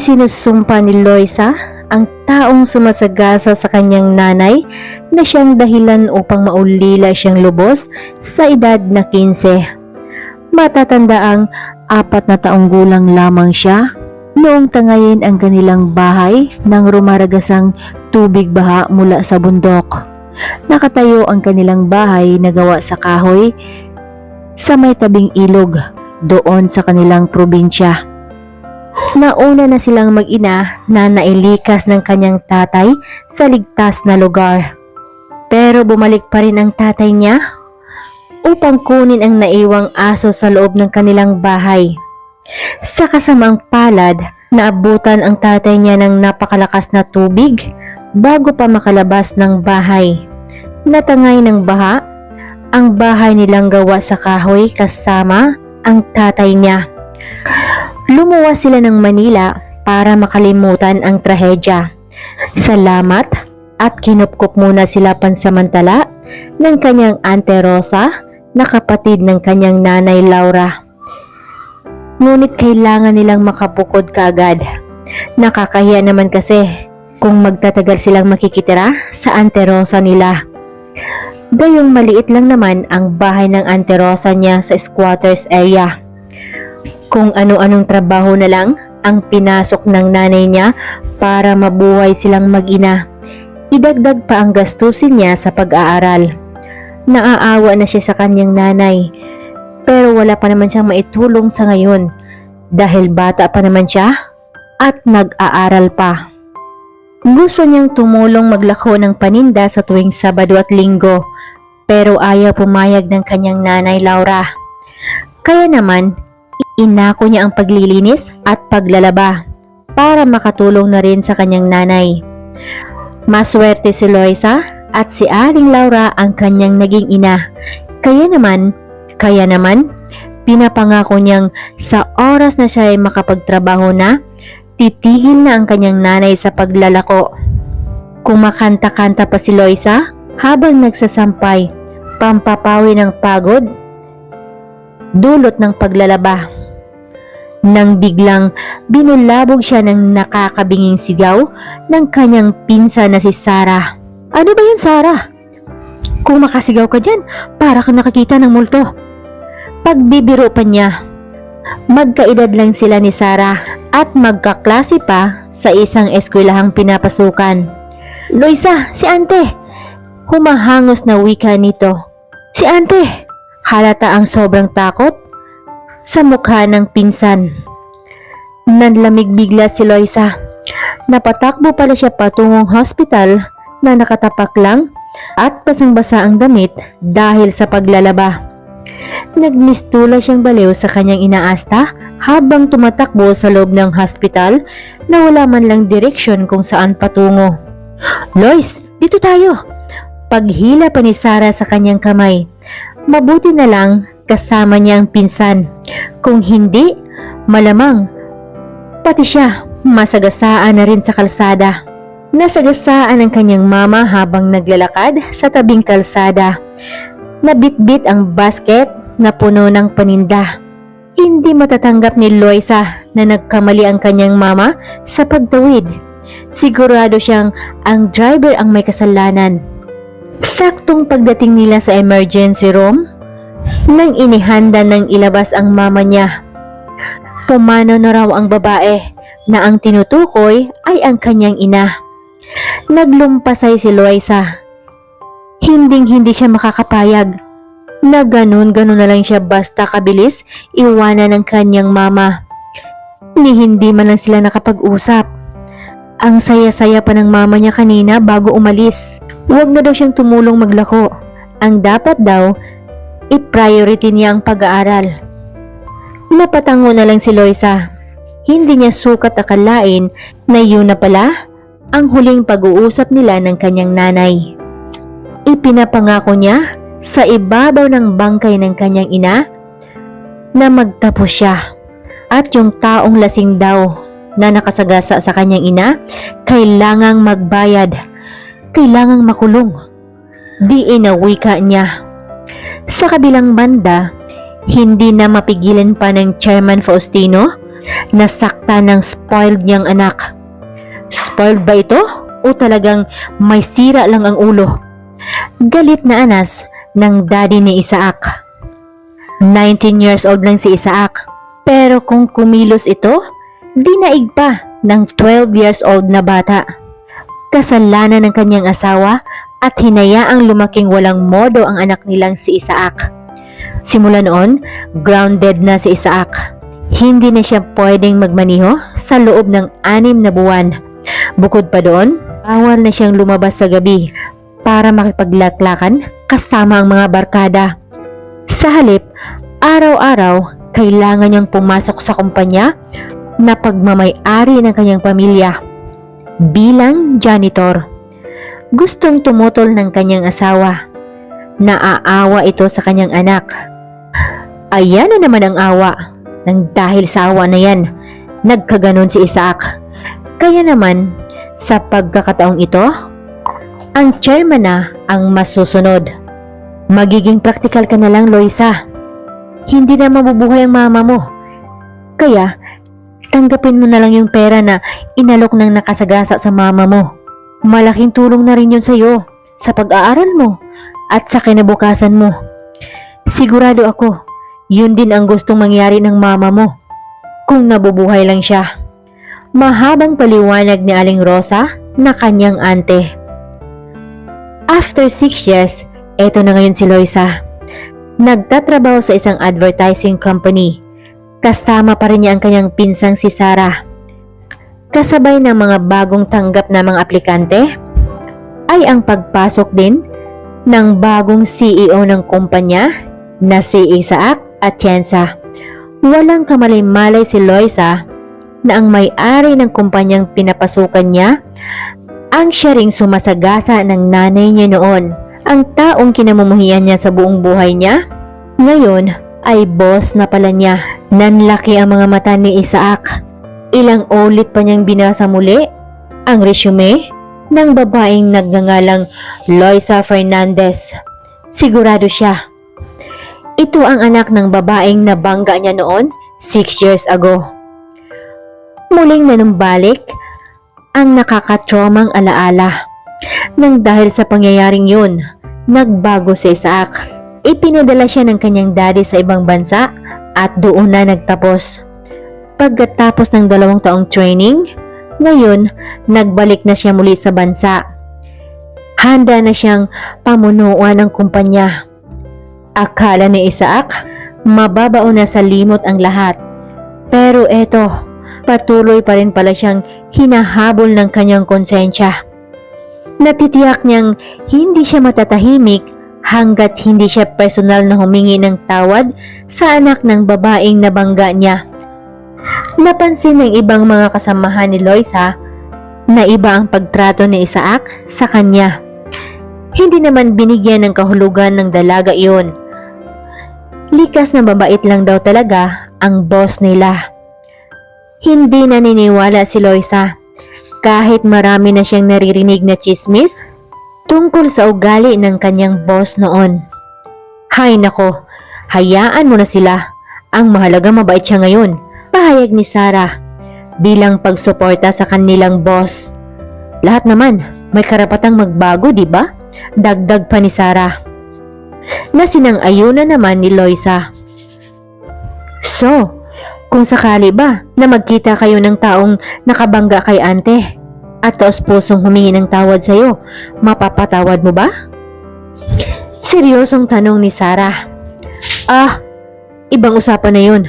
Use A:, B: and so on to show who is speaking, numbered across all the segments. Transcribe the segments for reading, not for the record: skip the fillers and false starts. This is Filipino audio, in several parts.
A: Isinusumpa ni Loisa ang taong sumasagasa sa kanyang nanay na siyang dahilan upang maulila siyang lubos sa edad na 15. Matatandaang 4 na taong gulang lamang siya noong tangayin ang kanilang bahay nang rumaragasang tubig baha mula sa bundok. Nakatayo ang kanilang bahay na gawa sa kahoy sa may tabing ilog doon sa kanilang probinsya. Nauna na silang mag-ina na nailikas ng kanyang tatay sa ligtas na lugar. Pero bumalik pa rin ang tatay niya upang kunin ang naiwang aso sa loob ng kanilang bahay. Sa kasamang palad, naabutan ang tatay niya ng napakalakas na tubig bago pa makalabas ng bahay. Natangay ng baha ang bahay nilang gawa sa kahoy kasama ang tatay niya. Lumuwas sila ng Manila para makalimutan ang trahedya. Salamat at kinupkup muna sila pansamantala ng kanyang Ante Rosa na kapatid ng kanyang nanay Laura. Ngunit kailangan nilang makabukod kaagad. Nakakahiya naman kasi kung magtatagal silang makikitira sa Ante Rosa nila. Gayong maliit lang naman ang bahay ng Ante Rosa niya sa squatters area. Kung ano-anong trabaho na lang ang pinasok ng nanay niya para mabuhay silang mag-ina. Idagdag pa ang gastusin niya sa pag-aaral. Naaawa na siya sa kanyang nanay, pero wala pa naman siyang maitulong sa ngayon dahil bata pa naman siya at nag-aaral pa. Gusto niyang tumulong maglako ng paninda sa tuwing Sabado at Linggo, pero ayaw pumayag ng kanyang nanay Laura. Kaya naman, inako niya ang paglilinis at paglalaba para makatulong na rin sa kanyang nanay. Maswerte si Loisa at si Aling Laura ang kanyang naging ina. Kaya naman, pinapangako niyang sa oras na siya ay makapagtrabaho na, titigil na ang kanyang nanay sa paglalako. Kumakanta-kanta pa si Loisa habang nagsasampay, pampapawi ng pagod, dulot ng paglalaba. Nang biglang binulabog siya ng nakakabinging sigaw ng kanyang pinsan na si Sarah. Ano ba yun, Sarah? Kung makasigaw ka dyan, para kang nakakita ng multo. Pagbibiro pa niya. Magkaedad lang sila ni Sarah at magkaklase pa sa isang eskwelahang pinapasukan. Loisa, si Ante! Humahangos na wika nito. Si Ante! Halata ang sobrang takot sa mukha ng pinsan. Nanlamig bigla si Loisa. Napatakbo pala siya patungong hospital na nakatapak lang at basang-basa ang damit dahil sa paglalaba. Nagmistula siyang baliw sa kanyang inaasta habang tumatakbo sa loob ng hospital na wala man lang direksyon kung saan patungo. Lois, dito tayo! Paghila pa ni Sarah sa kanyang kamay. Mabuti na lang kasama niya ang pinsan. Kung hindi, malamang pati siya masagasaan na rin sa kalsada. Nasagasaan ang kanyang mama habang naglalakad sa tabing kalsada. Nabitbit ang basket na puno ng paninda. Hindi matatanggap ni Loisa na nagkamali ang kanyang mama sa pagtawid. Sigurado siyang ang driver ang may kasalanan. Saktong pagdating nila sa emergency room, nang inihanda ng ilabas ang mama niya. Pumano na raw ang babae na ang tinutukoy ay ang kanyang ina. Naglumpasay si Loisa. Hinding-hindi siya makakapayag na ganun-ganun na lang siya basta kabilis iwanan ng kanyang mama. Ni hindi man lang sila nakapag-usap. Ang saya-saya pa ng mama niya kanina bago umalis. Huwag na daw siyang tumulong maglako. Ang dapat daw, i-priority niya ang pag-aaral. Napatango na lang si Loisa. Hindi niya sukat akalain na yun na pala ang huling pag-uusap nila ng kanyang nanay. Ipinapangako niya sa ibabaw ng bangkay ng kanyang ina na magtapos siya at yung taong lasing daw na nakasagasa sa kanyang ina kailangang magbayad, kailangang makulong. Di inawika niya. Sa kabilang banda, hindi na mapigilan pa ng Chairman Faustino Nasakta ng spoiled niyang anak. Spoiled ba ito? O talagang may sira lang ang ulo? Galit na anas ng daddy ni Isaac. 19 years old lang si Isaac. Pero kung kumilos ito, dinaig pa ng 12 years old na bata. Kasalanan ng kanyang asawa at hinayaang lumaking walang modo ang anak nilang si Isaac. Simula noon, grounded na si Isaac. Hindi na siya pwedeng magmaniho sa loob ng 6 na buwan. Bukod pa doon, bawal na siyang lumabas sa gabi para makipaglaklakan kasama ang mga barkada. Sa halip, araw-araw kailangan niyang pumasok sa kumpanya na pagmamay-ari ng kanyang pamilya bilang janitor. Gustong tumutol ng kanyang asawa. Naaawa ito sa kanyang anak. Ayan na naman ang awa. Nang dahil sa awa na yan, nagkaganon si Isaac. Kaya naman, sa pagkakataong ito, ang chairman na ang masusunod. Magiging practical ka na lang, Loisa. Hindi na mabubuhay ang mama mo. Kaya, tanggapin mo na lang yung pera na inalok ng nakasagasa sa mama mo. Malaking tulong na rin yun sa'yo, sa pag-aaral mo, at sa kinabukasan mo. Sigurado ako, yun din ang gustong mangyari ng mama mo, kung nabubuhay lang siya. Mahabang paliwanag ni Aling Rosa na kanyang ante. After 6 years, eto na ngayon si Loisa. Nagtatrabaho sa isang advertising company. Kasama pa rin niya ang kanyang pinsang si Sarah. Kasabay ng mga bagong tanggap na mga aplikante, ay ang pagpasok din ng bagong CEO ng kumpanya na si Isaac Atienza. Walang kamalay-malay si Loisa na ang may-ari ng kumpanyang pinapasukan niya ang siya ring sumasagasa ng nanay niya noon. Ang taong kinamumuhian niya sa buong buhay niya, ngayon ay boss na pala niya. Nanlaki ang mga mata ni Isaac. Ilang ulit pa niyang binasa muli ang resume ng babaeng nagngangalang Loisa Fernandez. Sigurado siya, ito ang anak ng babaeng nabangga niya noon 6 years ago. Muling nanumbalik ang nakakatromang alaala. Nang dahil sa pangyayaring yun, nagbago si Isaac. Ipinadala siya ng kanyang daddy sa ibang bansa at doon na nagtapos. Pagkatapos ng 2 taong training, ngayon nagbalik na siya muli sa bansa. Handa na siyang pamunuan ng kumpanya. Akala ni Isaac, mababao na sa limot ang lahat. Pero eto, patuloy pa rin pala siyang hinahabol ng kanyang konsensya. Natitiyak niyang hindi siya matatahimik hanggat hindi siya personal na humingi ng tawad sa anak ng babaeng nabangga niya. Napansin ng ibang mga kasamahan ni Loisa na iba ang pagtrato ni Isaac sa kanya. Hindi naman binigyan ng kahulugan ng dalaga iyon. Likas na mabait lang daw talaga ang boss nila. Hindi naniniwala si Loisa kahit marami na siyang naririnig na chismis tungkol sa ugali ng kanyang boss noon. Hay nako, hayaan mo na sila. Ang mahalaga mabait siya ngayon, pahayag ni Sarah bilang pagsuporta sa kanilang boss. Lahat naman may karapatang magbago, di ba? Dagdag pa ni Sarah. Na sinang-ayunan naman ni Loisa. So, kung sakali ba na magkita kayo ng taong nakabangga kay ante at taos-pusong humingi ng tawad sa'yo, mapapatawad mo ba? Seryosong tanong ni Sarah. Ibang usapan na yun.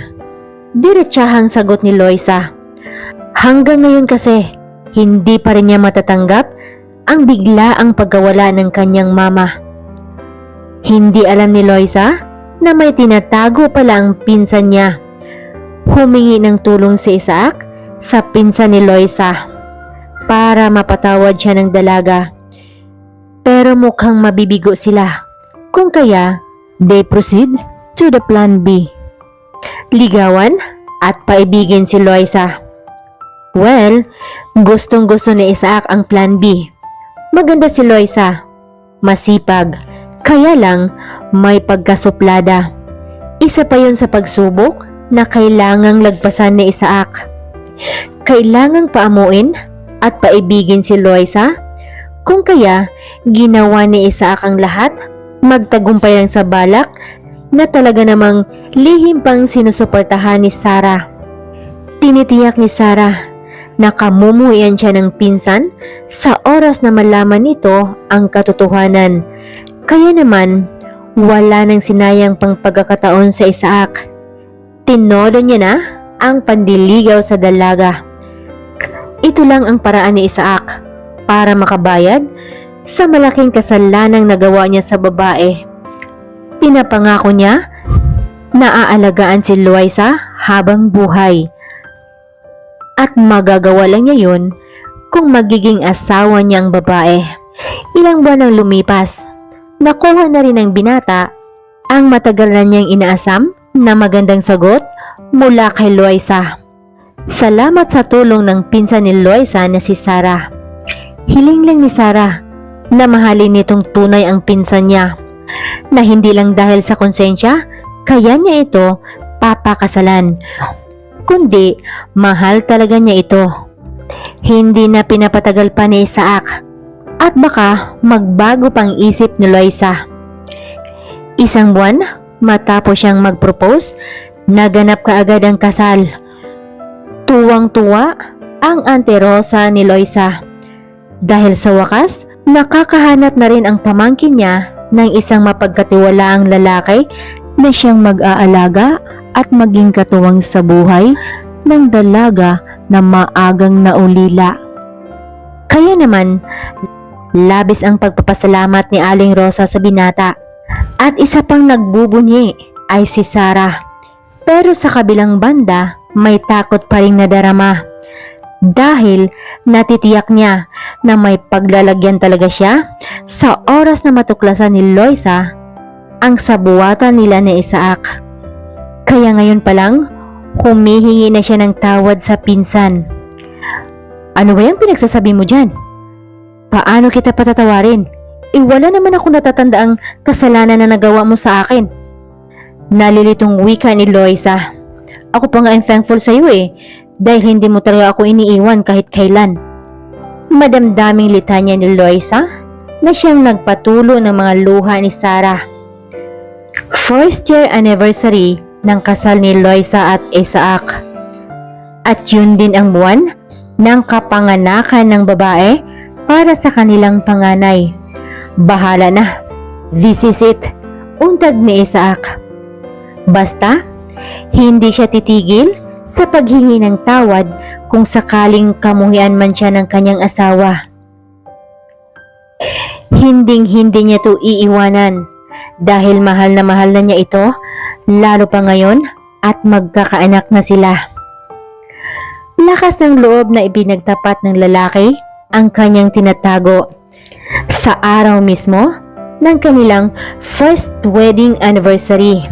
A: Diretsahang sagot ni Loisa. Hanggang ngayon kasi, hindi pa rin niya matatanggap ang biglaang pagkawala ng kanyang mama. Hindi alam ni Loisa na may tinatago pala ang pinsan niya. Humingi ng tulong si Isaac sa pinsan ni Loisa para mapatawad siya ng dalaga. Pero mukhang mabibigo sila. Kung kaya, they proceed to the plan B. Ligawan at paibigin si Loisa. Well, gustong-gusto ni Isaac ang plan B. Maganda si Loisa, masipag, kaya lang may pagkasuplada. Isa pa yun sa pagsubok na kailangang lagpasan ni Isaac. Kailangang paamuin at paibigin si Loisa, kung kaya ginawa ni Isaac ang lahat, magtagumpay lang sa balak na talaga namang lihim pang sinusuportahan ni Sarah. Tinitiyak ni Sarah na kamumuhian siya ng pinsan sa oras na malaman nito ang katotohanan. Kaya naman, wala nang sinayang pang pagkakataon sa Isaac. Tinodo niya na ang pandiligaw sa dalaga. Ito lang ang paraan ni Isaac para makabayad sa malaking kasalanang nagawa niya sa babae. Pinapangako niya na aalagaan si Loisa habang buhay. At magagawa lang niya yun kung magiging asawa niya ang babae. Ilang buwan ang lumipas, nakuha na rin ng binata ang matagal na niyang inaasam na magandang sagot mula kay Loisa. Salamat sa tulong ng pinsan ni Loisa na si Sarah. Hiling lang ni Sarah na mahalin nitong tunay ang pinsan niya, na hindi lang dahil sa konsensya kaya niya ito papakasalan, kundi mahal talaga niya ito. Hindi na pinapatagal pa ni Isaac at baka magbago pang isip ni Loisa. Isang buwan matapos siyang mag-propose, naganap kaagad ang kasal. Tuwang-tuwa ang Ante Rosa ni Loisa dahil sa wakas nakakahanap na rin ang pamangkin niya ng isang mapagkatiwalaang lalaki na siyang mag-aalaga at maging katuwang sa buhay ng dalaga na maagang naulila. Kaya naman, labis ang pagpapasalamat ni Aling Rosa sa binata at isa pang nagbubunyi ay si Sarah. Pero sa kabilang banda, may takot pa rin nadarama dahil natitiyak niya na may paglalagyan talaga siya sa oras na matuklasan ni Loisa ang sabuatan nila ni Isaac. Kaya ngayon pa lang, humihingi na siya ng tawad sa pinsan. Ano ba yung pinagsasabi mo dyan? Paano kita patatawarin? Wala naman ako natatandaang kasalanan na nagawa mo sa akin. Nalilitong wika ni Loisa. Ako pa nga ang thankful sa iyo dahil hindi mo talaga ako iniiwan kahit kailan. Madamdaming litanya ni Loisa na siyang nagpatulo ng mga luha ni Sarah. First year anniversary ng kasal ni Loisa at Isaac. At yun din ang buwan ng kapanganakan ng babae para sa kanilang panganay. Bahala na. This is it. Untag ni Isaac. Basta, hindi siya titigil sa paghingi ng tawad kung sakaling kamuhian man siya ng kanyang asawa. Hinding-hindi niya ito iiwanan dahil mahal na niya ito, lalo pa ngayon at magkakaanak na sila. Lakas ng loob na ibinagtapat ng lalaki ang kanyang tinatago sa araw mismo ng kanilang first wedding anniversary.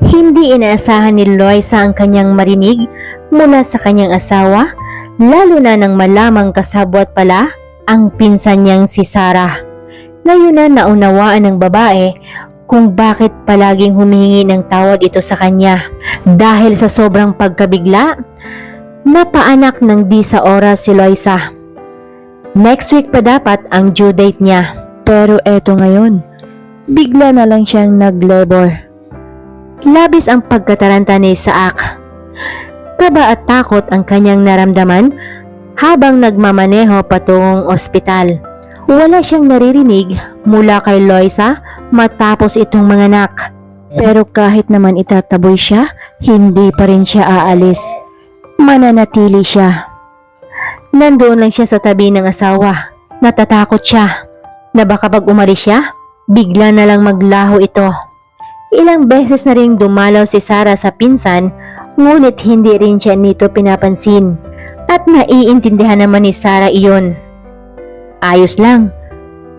A: Hindi inaasahan ni Loisa ang kanyang marinig mula sa kanyang asawa, lalo na nang malamang kasabwat pala ang pinsan niyang si Sarah. Ngayon na naunawaan ng babae kung bakit palaging humihingi ng tawad ito sa kanya. Dahil sa sobrang pagkabigla, napaanak ng di sa oras si Loisa. Next week pa dapat ang due date niya. Pero eto ngayon, bigla na lang siyang nag-labor. Labis ang pagkataranta ni Isaac. Kaba at takot ang kanyang naramdaman habang nagmamaneho patungong ospital. Wala siyang naririnig mula kay Loisa matapos itong manganak. Pero kahit naman itataboy siya, hindi pa rin siya aalis. Mananatili siya. Nandoon lang siya sa tabi ng asawa. Natatakot siya na baka pag umalis siya, bigla na lang maglaho ito. Ilang beses na ring dumalaw si Sarah sa pinsan, ngunit hindi rin siya nito pinapansin. At naiintindihan naman ni Sarah iyon. Ayos lang.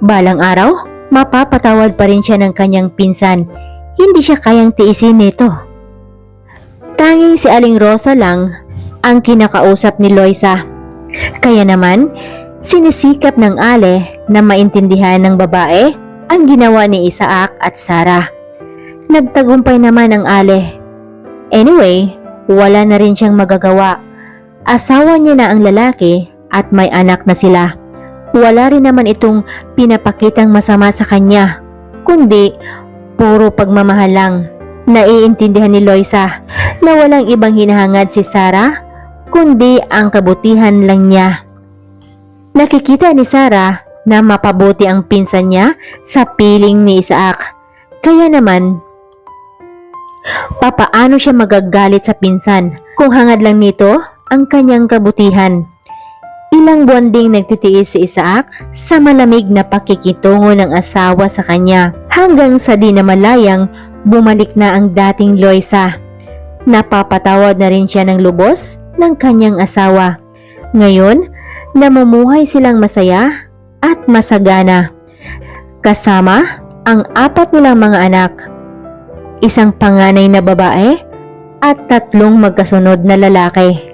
A: Balang araw, mapapatawad pa rin siya ng kanyang pinsan. Hindi siya kayang tiisin nito. Tanging si Aling Rosa lang ang kinakausap ni Loisa. Kaya naman, sinisikap ng Ale na maintindihan ng babae ang ginawa ni Isaac at Sarah. Nagtagumpay naman ang Ale. Anyway, wala na rin siyang magagawa. Asawa niya na ang lalaki at may anak na sila. Wala rin naman itong pinapakitang masama sa kanya, kundi puro pagmamahal lang. Naiintindihan ni Loisa na walang ibang hinahangad si Sarah, kundi ang kabutihan lang niya. Nakikita ni Sarah na mapabuti ang pinsan niya sa piling ni Isaac. Kaya naman, papaano siya magagalit sa pinsan kung hangad lang nito ang kanyang kabutihan? Ilang buwan ding nagtitiis si Isaac sa malamig na pakikitungo ng asawa sa kanya, hanggang sa di namalayang bumalik na ang dating Loisa. Napapatawad na rin siya ng lubos ng kanyang asawa. Ngayon, namumuhay silang masaya at masagana, kasama ang 4 nilang mga anak, isang panganay na babae at 3 magkasunod na lalaki.